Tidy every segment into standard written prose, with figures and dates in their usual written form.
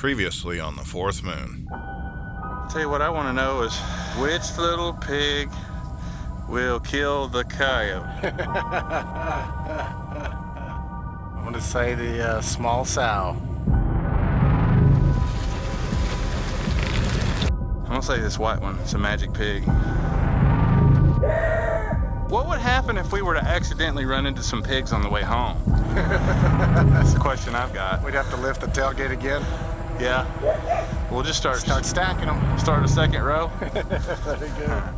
Previously on the fourth moon. Tell you what I want to know is which little pig will kill the coyote? I want to say the small sow. I'm going to say this white one. It's a magic pig. What would happen if we were to accidentally run into some pigs on the way home? That's the question I've got. We'd have to lift the tailgate again. Yeah. We'll just start stacking them. Start a second row. There you go.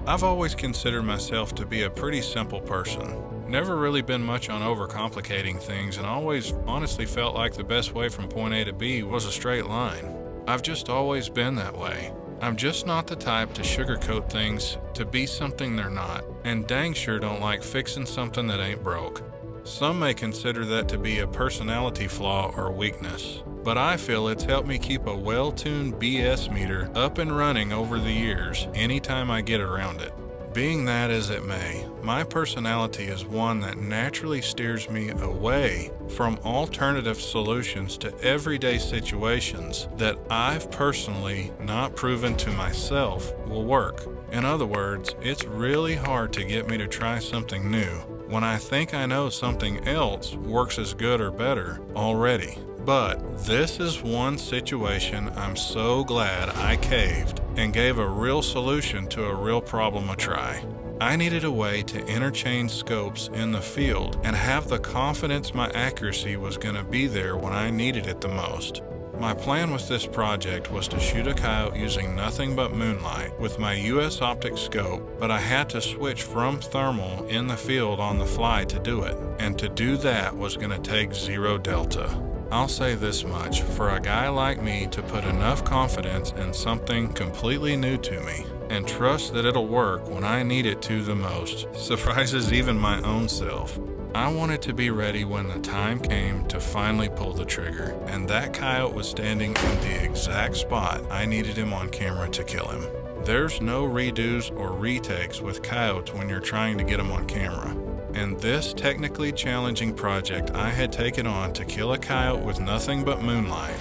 I've always considered myself to be a pretty simple person. Never really been much on overcomplicating things and always honestly felt like the best way from point A to B was a straight line. I've just always been that way. I'm just not the type to sugarcoat things to be something they're not, and dang sure don't like fixing something that ain't broke. Some may consider that to be a personality flaw or weakness, but I feel it's helped me keep a well-tuned BS meter up and running over the years anytime I get around it. Being that as it may, my personality is one that naturally steers me away from alternative solutions to everyday situations that I've personally not proven to myself will work. In other words, it's really hard to get me to try something new when I think I know something else works as good or better already. But this is one situation I'm so glad I caved and gave a real solution to a real problem a try. I needed a way to interchange scopes in the field and have the confidence my accuracy was going to be there when I needed it the most. My plan with this project was to shoot a coyote using nothing but moonlight with my US optic scope, but I had to switch from thermal in the field on the fly to do it, and to do that was going to take 0 delta. I'll say this much, for a guy like me to put enough confidence in something completely new to me and trust that it'll work when I need it to the most surprises even my own self. I wanted to be ready when the time came to finally pull the trigger, and that coyote was standing in the exact spot I needed him on camera to kill him. There's no redos or retakes with coyotes when you're trying to get them on camera. And this technically challenging project I had taken on to kill a coyote with nothing but moonlight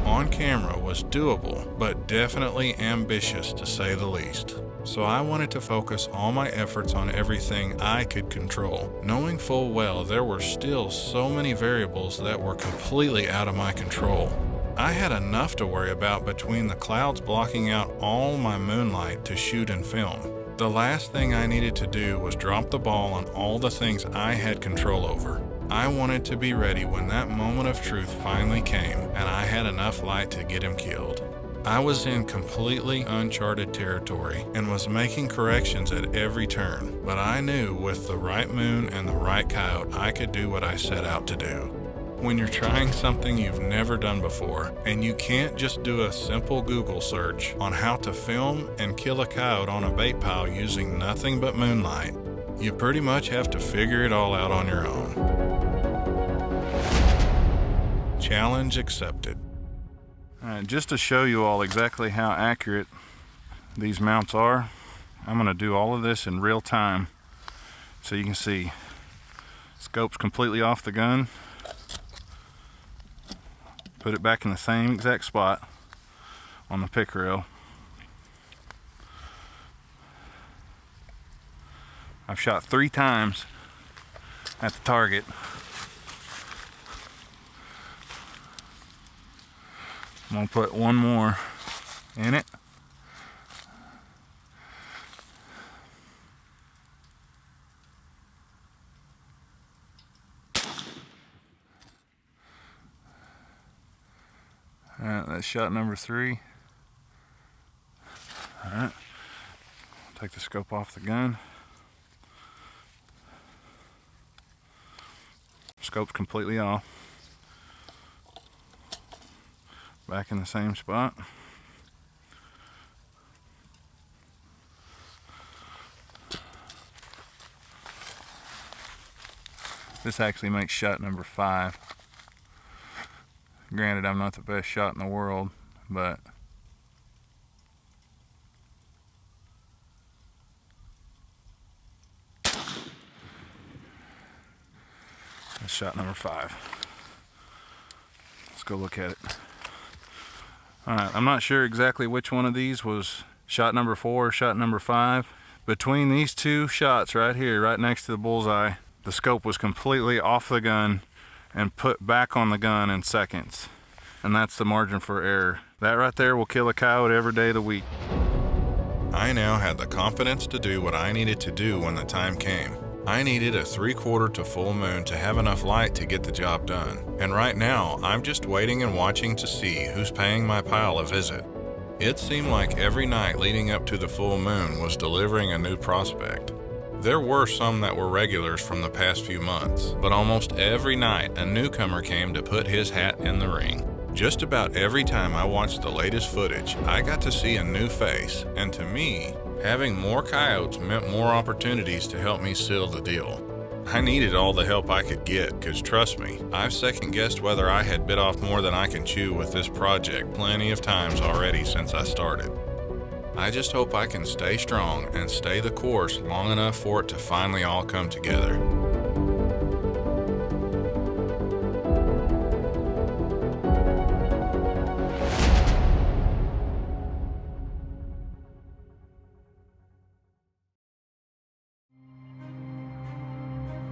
on camera was doable, but definitely ambitious to say the least. So I wanted to focus all my efforts on everything I could control, knowing full well there were still so many variables that were completely out of my control. I had enough to worry about between the clouds blocking out all my moonlight to shoot and film. The last thing I needed to do was drop the ball on all the things I had control over. I wanted to be ready when that moment of truth finally came and I had enough light to get him killed. I was in completely uncharted territory and was making corrections at every turn, but I knew with the right moon and the right coyote I could do what I set out to do. When you're trying something you've never done before, and you can't just do a simple Google search on how to film and kill a coyote on a bait pile using nothing but moonlight, you pretty much have to figure it all out on your own. Challenge accepted. All right, just to show you all exactly how accurate these mounts are, I'm going to do all of this in real time so you can see. Scope's completely off the gun. Put it back in the same exact spot on the pick reel. I've shot 3 times at the target. I'm gonna put one more in it. Alright, that's shot number 3. Alright, take the scope off the gun. Scope's completely off. Back in the same spot. This actually makes shot number 5. Granted, I'm not the best shot in the world, but that's shot number 5. Let's go look at it. Alright, I'm not sure exactly which one of these was shot number 4 or shot number 5. Between these 2 shots right here, right next to the bullseye, the scope was completely off the gun and put back on the gun in seconds. And that's the margin for error. That right there will kill a coyote every day of the week. I now had the confidence to do what I needed to do when the time came. I needed a 3/4 to full moon to have enough light to get the job done. And right now, I'm just waiting and watching to see who's paying my pile a visit. It seemed like every night leading up to the full moon was delivering a new prospect. There were some that were regulars from the past few months, but almost every night a newcomer came to put his hat in the ring. Just about every time I watched the latest footage, I got to see a new face, and to me, having more coyotes meant more opportunities to help me seal the deal. I needed all the help I could get, because trust me, I've second-guessed whether I had bit off more than I can chew with this project plenty of times already since I started. I just hope I can stay strong and stay the course long enough for it to finally all come together.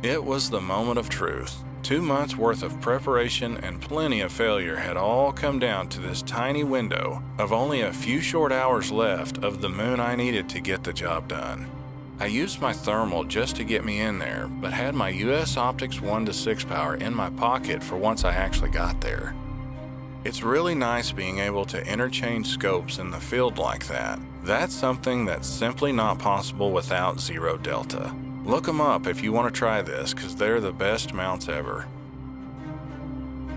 It was the moment of truth. 2 months worth of preparation and plenty of failure had all come down to this tiny window of only a few short hours left of the moon I needed to get the job done. I used my thermal just to get me in there, but had my US Optics 1:6 power in my pocket for once I actually got there. It's really nice being able to interchange scopes in the field like that. That's something that's simply not possible without Zero Delta. Look them up if you want to try this, because they're the best mounts ever.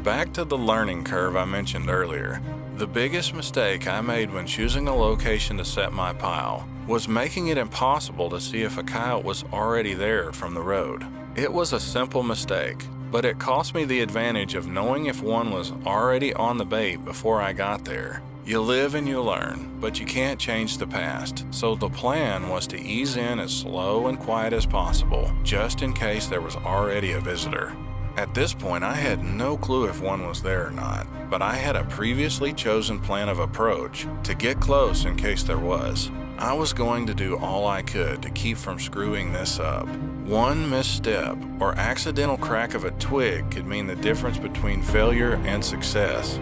Back to the learning curve I mentioned earlier. The biggest mistake I made when choosing a location to set my pile was making it impossible to see if a coyote was already there from the road. It was a simple mistake, but it cost me the advantage of knowing if one was already on the bait before I got there. You live and you learn, but you can't change the past, so the plan was to ease in as slow and quiet as possible, just in case there was already a visitor. At this point, I had no clue if one was there or not, but I had a previously chosen plan of approach to get close in case there was. I was going to do all I could to keep from screwing this up. One misstep or accidental crack of a twig could mean the difference between failure and success.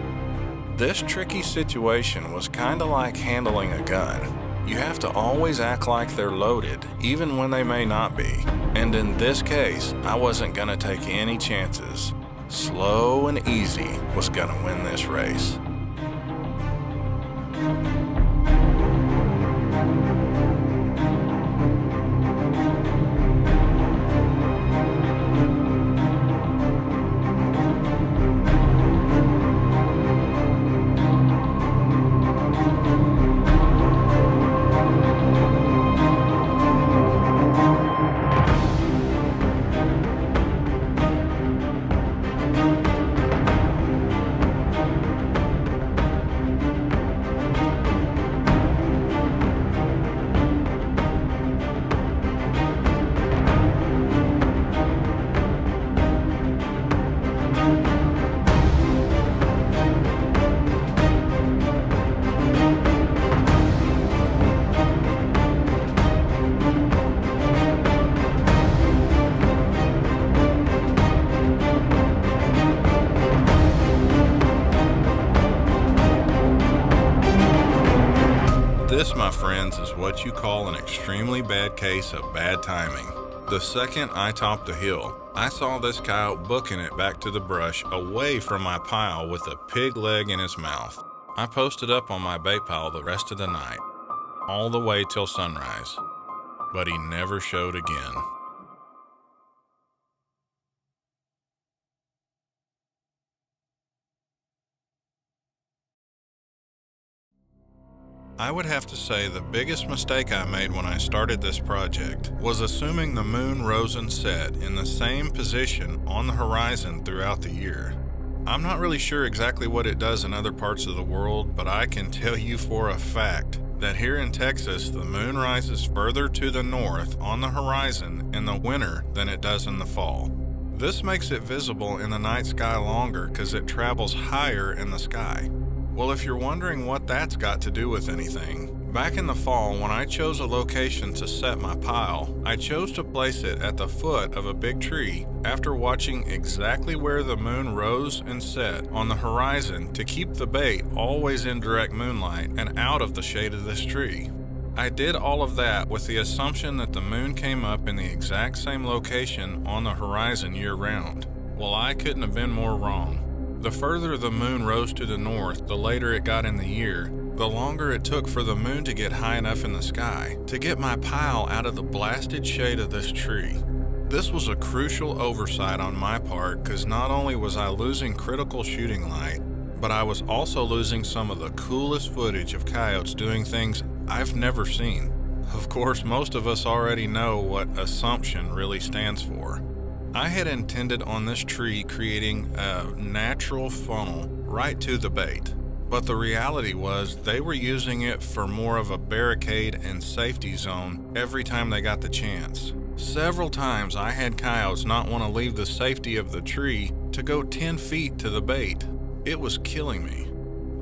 This tricky situation was kinda like handling a gun. You have to always act like they're loaded, even when they may not be. And in this case, I wasn't gonna take any chances. Slow and easy was gonna win this race. This, my friends, is what you call an extremely bad case of bad timing. The second I topped the hill, I saw this coyote booking it back to the brush away from my pile with a pig leg in his mouth. I posted up on my bait pile the rest of the night, all the way till sunrise, but he never showed again. I would have to say the biggest mistake I made when I started this project was assuming the moon rose and set in the same position on the horizon throughout the year. I'm not really sure exactly what it does in other parts of the world, but I can tell you for a fact that here in Texas, the moon rises further to the north on the horizon in the winter than it does in the fall. This makes it visible in the night sky longer because it travels higher in the sky. Well, if you're wondering what that's got to do with anything, back in the fall when I chose a location to set my pile, I chose to place it at the foot of a big tree after watching exactly where the moon rose and set on the horizon to keep the bait always in direct moonlight and out of the shade of this tree. I did all of that with the assumption that the moon came up in the exact same location on the horizon year-round. Well, I couldn't have been more wrong. The further the moon rose to the north, the later it got in the year, the longer it took for the moon to get high enough in the sky to get my pile out of the blasted shade of this tree. This was a crucial oversight on my part because not only was I losing critical shooting light, but I was also losing some of the coolest footage of coyotes doing things I've never seen. Of course, most of us already know what assumption really stands for. I had intended on this tree creating a natural funnel right to the bait, but the reality was they were using it for more of a barricade and safety zone every time they got the chance. Several times I had coyotes not want to leave the safety of the tree to go 10 feet to the bait. It was killing me.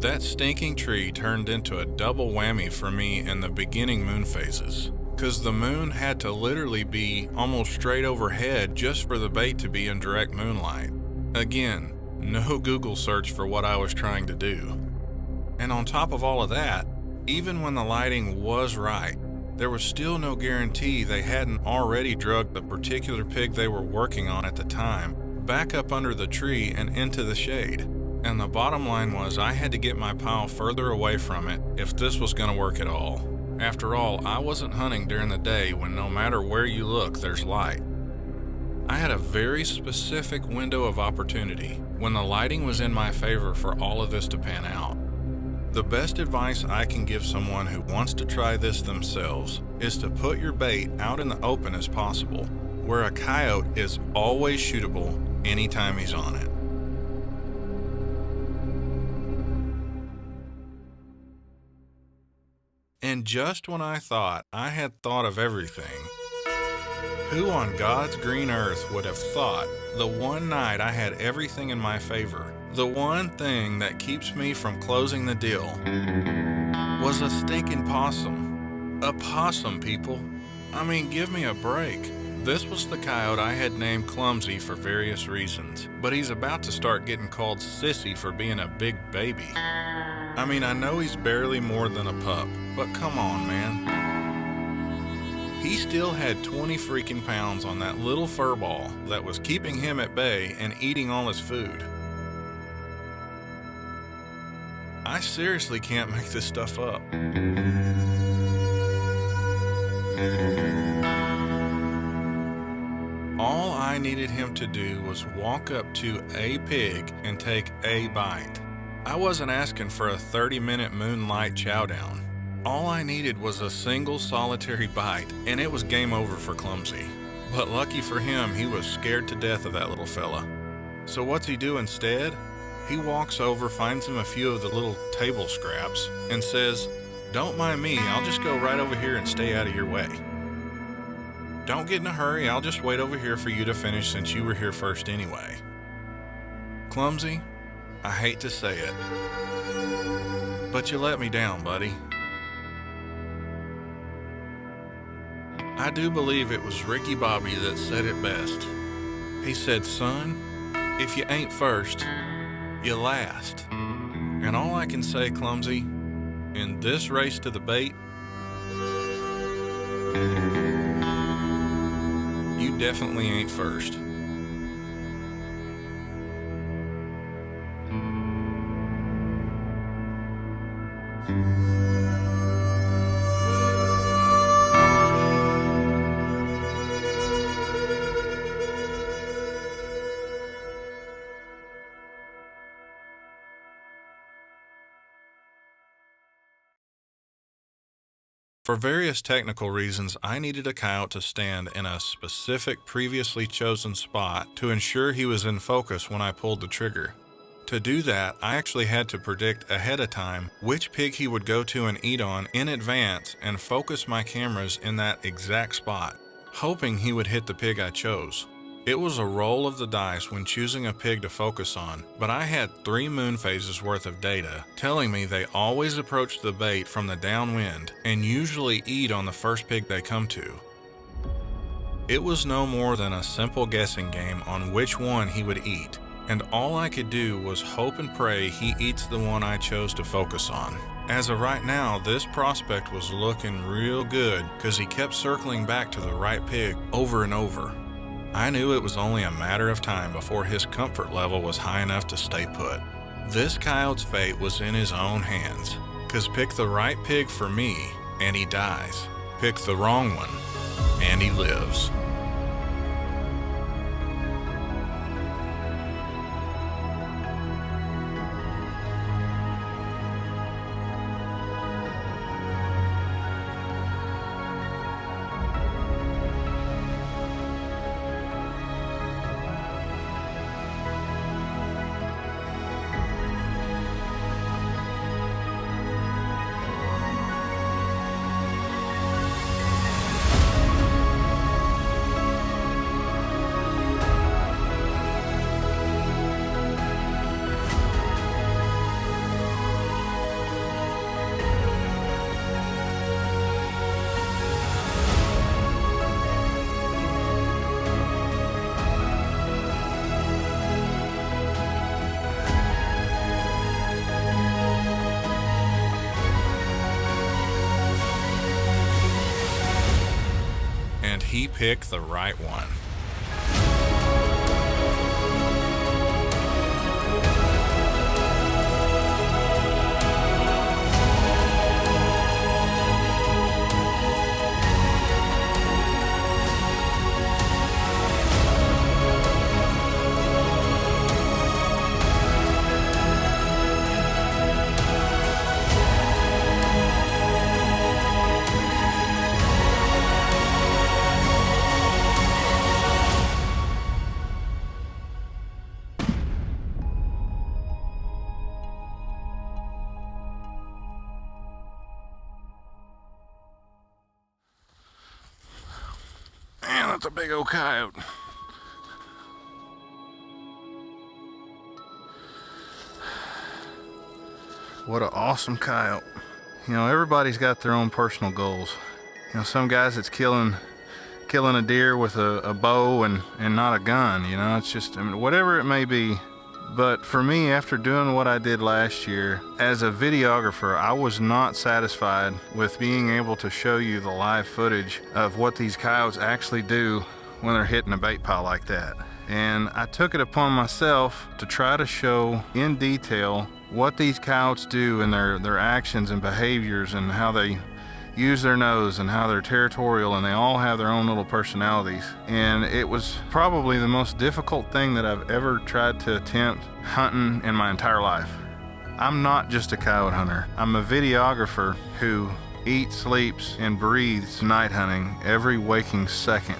That stinking tree turned into a double whammy for me in the beginning moon phases, because the moon had to literally be almost straight overhead just for the bait to be in direct moonlight. Again, no Google search for what I was trying to do. And on top of all of that, even when the lighting was right, there was still no guarantee they hadn't already drugged the particular pig they were working on at the time back up under the tree and into the shade. And the bottom line was I had to get my pile further away from it if this was going to work at all. After all, I wasn't hunting during the day when no matter where you look, there's light. I had a very specific window of opportunity when the lighting was in my favor for all of this to pan out. The best advice I can give someone who wants to try this themselves is to put your bait out in the open as possible, where a coyote is always shootable anytime he's on it. And just when I thought I had thought of everything, who on God's green earth would have thought the one night I had everything in my favor, the one thing that keeps me from closing the deal, was a stinking possum. A possum, people. I mean, give me a break. This was the coyote I had named Clumsy for various reasons, but he's about to start getting called Sissy for being a big baby. I mean, I know he's barely more than a pup, but come on, man. He still had 20 freaking pounds on that little fur ball that was keeping him at bay and eating all his food. I seriously can't make this stuff up. All I needed him to do was walk up to a pig and take a bite. I wasn't asking for a 30-minute moonlight chowdown. All I needed was a single solitary bite, and it was game over for Clumsy. But lucky for him, he was scared to death of that little fella. So what's he do instead? He walks over, finds him a few of the little table scraps, and says, "Don't mind me, I'll just go right over here and stay out of your way. Don't get in a hurry, I'll just wait over here for you to finish since you were here first anyway." Clumsy, I hate to say it, but you let me down, buddy. I do believe it was Ricky Bobby that said it best. He said, "Son, if you ain't first, you last." And all I can say, Clumsy, in this race to the bait, You definitely ain't first. For various technical reasons, I needed a coyote to stand in a specific previously chosen spot to ensure he was in focus when I pulled the trigger. To do that, I actually had to predict ahead of time which pig he would go to and eat on in advance and focus my cameras in that exact spot, hoping he would hit the pig I chose. It was a roll of the dice when choosing a pig to focus on, but I had 3 moon phases worth of data telling me they always approach the bait from the downwind and usually eat on the first pig they come to. It was no more than a simple guessing game on which one he would eat, and all I could do was hope and pray he eats the one I chose to focus on. As of right now, this prospect was looking real good because he kept circling back to the right pig over and over. I knew it was only a matter of time before his comfort level was high enough to stay put. This coyote's fate was in his own hands, because pick the right pig for me, and he dies. Pick the wrong one, and he lives. He picked the right one. Man, that's a big old coyote. What an awesome coyote. You know, everybody's got their own personal goals. You know, some guys it's killing a deer with a bow and not a gun. You know, it's just, I mean, whatever it may be. But for me, after doing what I did last year, as a videographer, I was not satisfied with being able to show you the live footage of what these coyotes actually do when they're hitting a bait pile like that. And I took it upon myself to try to show in detail what these coyotes do and their actions and behaviors and how they use their nose and how they're territorial, and they all have their own little personalities. And it was probably the most difficult thing that I've ever tried to attempt hunting in my entire life. I'm not just a coyote hunter. I'm a videographer who eats, sleeps, and breathes night hunting every waking second.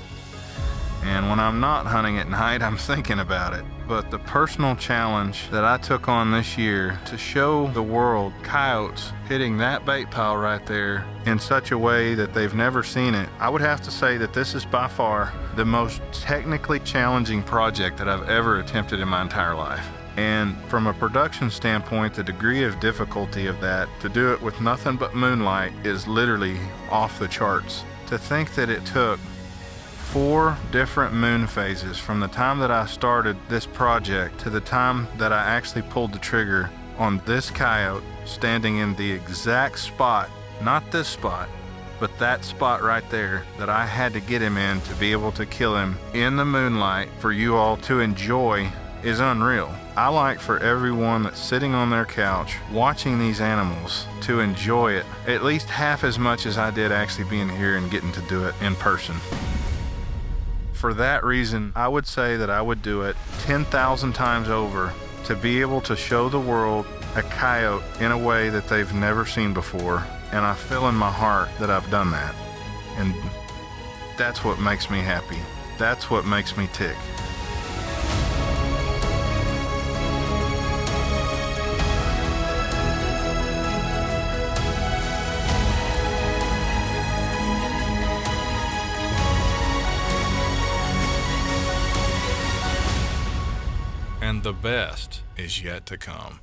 And when I'm not hunting at night, I'm thinking about it. But the personal challenge that I took on this year to show the world coyotes hitting that bait pile right there in such a way that they've never seen it, I would have to say that this is by far the most technically challenging project that I've ever attempted in my entire life. And from a production standpoint, the degree of difficulty of that, to do it with nothing but moonlight, is literally off the charts. To think that it took 4 different moon phases from the time that I started this project to the time that I actually pulled the trigger on this coyote standing in the exact spot, not this spot, But that spot right there that I had to get him in to be able to kill him in the moonlight for you all to enjoy is unreal. I like for everyone that's sitting on their couch watching these animals to enjoy it at least half as much as I did actually being here and getting to do it in person. For that reason, I would say that I would do it 10,000 times over to be able to show the world a coyote in a way that they've never seen before. And I feel in my heart that I've done that. And that's what makes me happy. That's what makes me tick. And the best is yet to come.